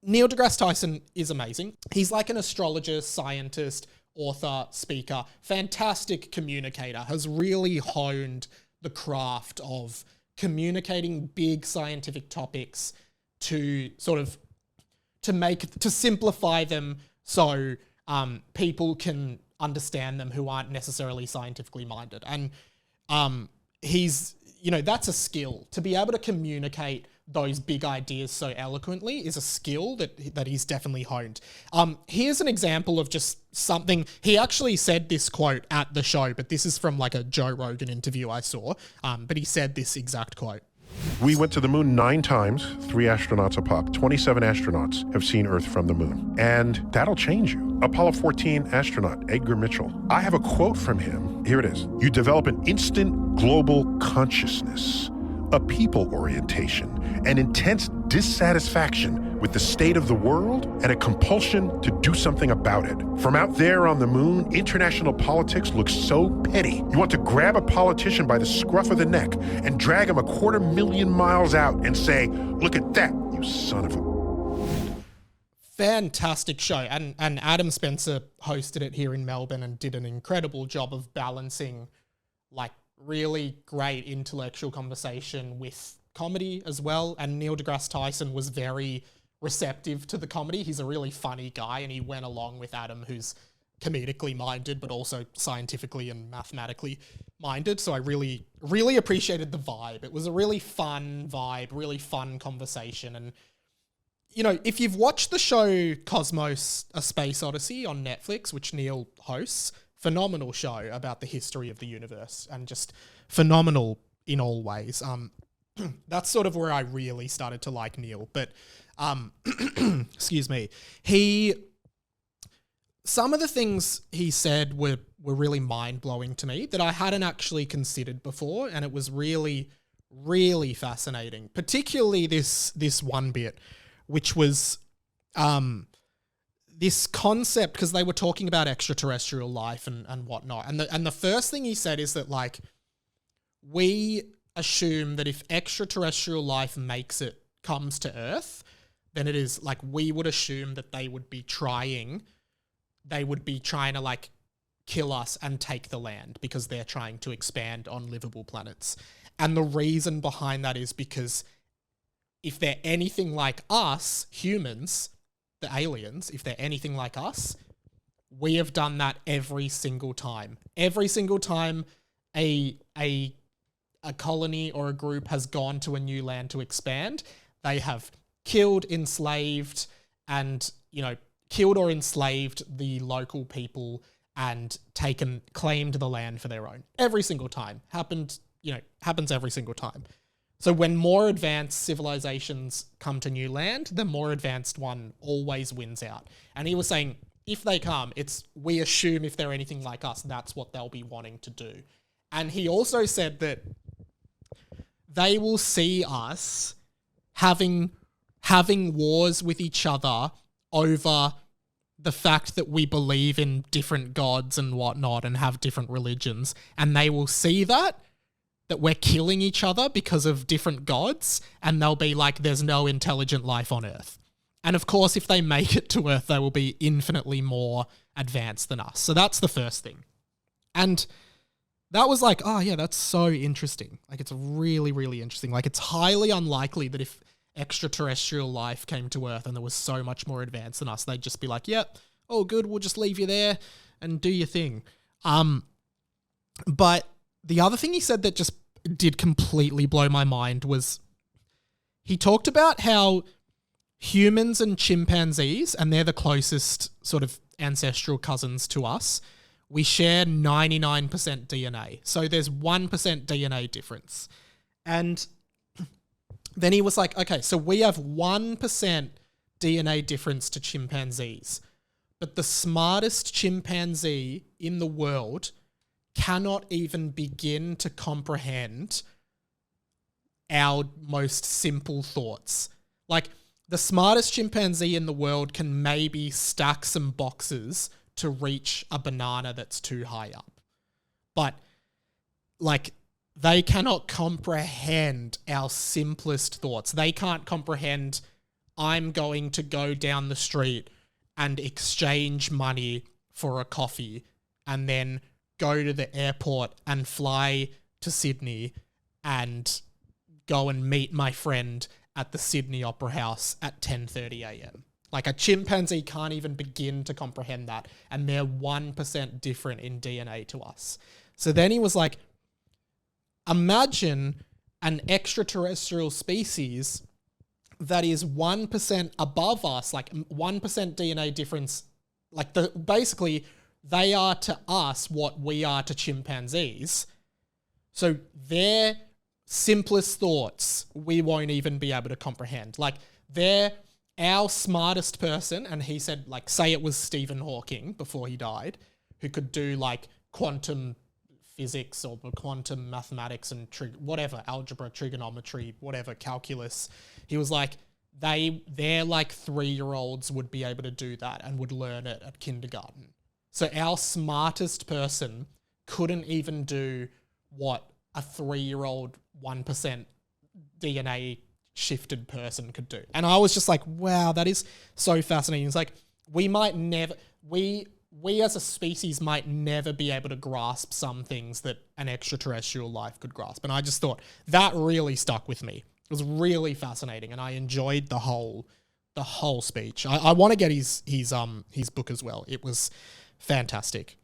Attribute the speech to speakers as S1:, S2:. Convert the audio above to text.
S1: Neil deGrasse Tyson is amazing. He's like an astrologer, scientist, author, speaker, fantastic communicator, has really honed the craft of communicating big scientific topics to sort of to simplify them so people can understand them who aren't necessarily scientifically minded. And he's, that's a skill. To be able to communicate those big ideas so eloquently is a skill that he's definitely honed. Here's an example of just something. He actually said this quote at the show, but this is from like a Joe Rogan interview I saw. But he said this exact quote.
S2: We went to the moon 9 times, 3 astronauts a pop. 27 astronauts have seen Earth from the moon. And that'll change you. Apollo 14 astronaut Edgar Mitchell. I have a quote from him. Here it is. You develop an instant global consciousness, a people orientation, an intense dissatisfaction with the state of the world, and a compulsion to do something about it. From out there on the moon, international politics looks so petty. You want to grab a politician by the scruff of the neck and drag him 250,000 miles out and say, look at that, you son of a...
S1: Fantastic show. And Adam Spencer hosted it here in Melbourne and did an incredible job of balancing like really great intellectual conversation with comedy as well. And Neil deGrasse Tyson was very receptive to the comedy. He's a really funny guy, and he went along with Adam, who's comedically minded, but also scientifically and mathematically minded. So I really, really appreciated the vibe. It was a really fun vibe, really fun conversation. And, if you've watched the show Cosmos, A Space Odyssey on Netflix, which Neil hosts, phenomenal show about the history of the universe and just phenomenal in all ways. That's sort of where I really started to like Neil. But, excuse me, some of the things he said were really mind-blowing to me that I hadn't actually considered before, and it was really, really fascinating. Particularly this one bit, which was this concept, because they were talking about extraterrestrial life and whatnot. And the first thing he said is that, like, we assume that if extraterrestrial life comes to Earth, then it is like we would assume that they would be trying to like kill us and take the land because they're trying to expand on livable planets. And the reason behind that is because if they're anything like us, humans, the aliens, if they're anything like us, we have done that every single time. Every single time a colony or a group has gone to a new land to expand, they have killed, enslaved, and, killed or enslaved the local people and claimed the land for their own. Every single time. Happens every single time. So when more advanced civilizations come to new land, the more advanced one always wins out. And he was saying, if they come, we assume if they're anything like us, that's what they'll be wanting to do. And he also said that they will see us having wars with each other over the fact that we believe in different gods and whatnot and have different religions. And they will see that we're killing each other because of different gods, and they'll be like, there's no intelligent life on Earth. And of course, if they make it to Earth, they will be infinitely more advanced than us. So that's the first thing. And that was like, oh yeah, that's so interesting. Like, it's really, really interesting. Like, it's highly unlikely that if extraterrestrial life came to Earth and there was so much more advanced than us, they'd just be like, yep, oh good, we'll just leave you there and do your thing. But the other thing he said that just did completely blow my mind was he talked about how humans and chimpanzees, and they're the closest sort of ancestral cousins to us, we share 99% DNA. So there's 1% DNA difference. And then he was like, okay, so we have 1% DNA difference to chimpanzees, but the smartest chimpanzee in the world cannot even begin to comprehend our most simple thoughts. Like, the smartest chimpanzee in the world can maybe stack some boxes to reach a banana that's too high up. But, like, they cannot comprehend our simplest thoughts. They can't comprehend I'm going to go down the street and exchange money for a coffee and then go to the airport and fly to Sydney and go and meet my friend at the Sydney Opera House at 10:30 a.m. Like, a chimpanzee can't even begin to comprehend that, and they're 1% different in DNA to us. So then he was like, imagine an extraterrestrial species that is 1% above us, like 1% DNA difference. Like, basically, they are to us what we are to chimpanzees. So their simplest thoughts, we won't even be able to comprehend. Like, they're our smartest person, and he said, like, say it was Stephen Hawking before he died, who could do, like, quantum physics or quantum mathematics and whatever, algebra, trigonometry, whatever, calculus. He was like, they're like 3-year-olds would be able to do that and would learn it at kindergarten. So our smartest person couldn't even do what a 3-year-old 1% DNA shifted person could do. And I was just like, wow, that is so fascinating. It's like, we as a species might never be able to grasp some things that an extraterrestrial life could grasp. And I just thought that really stuck with me. It was really fascinating, and I enjoyed the whole speech. I want to get his book as well. It was fantastic.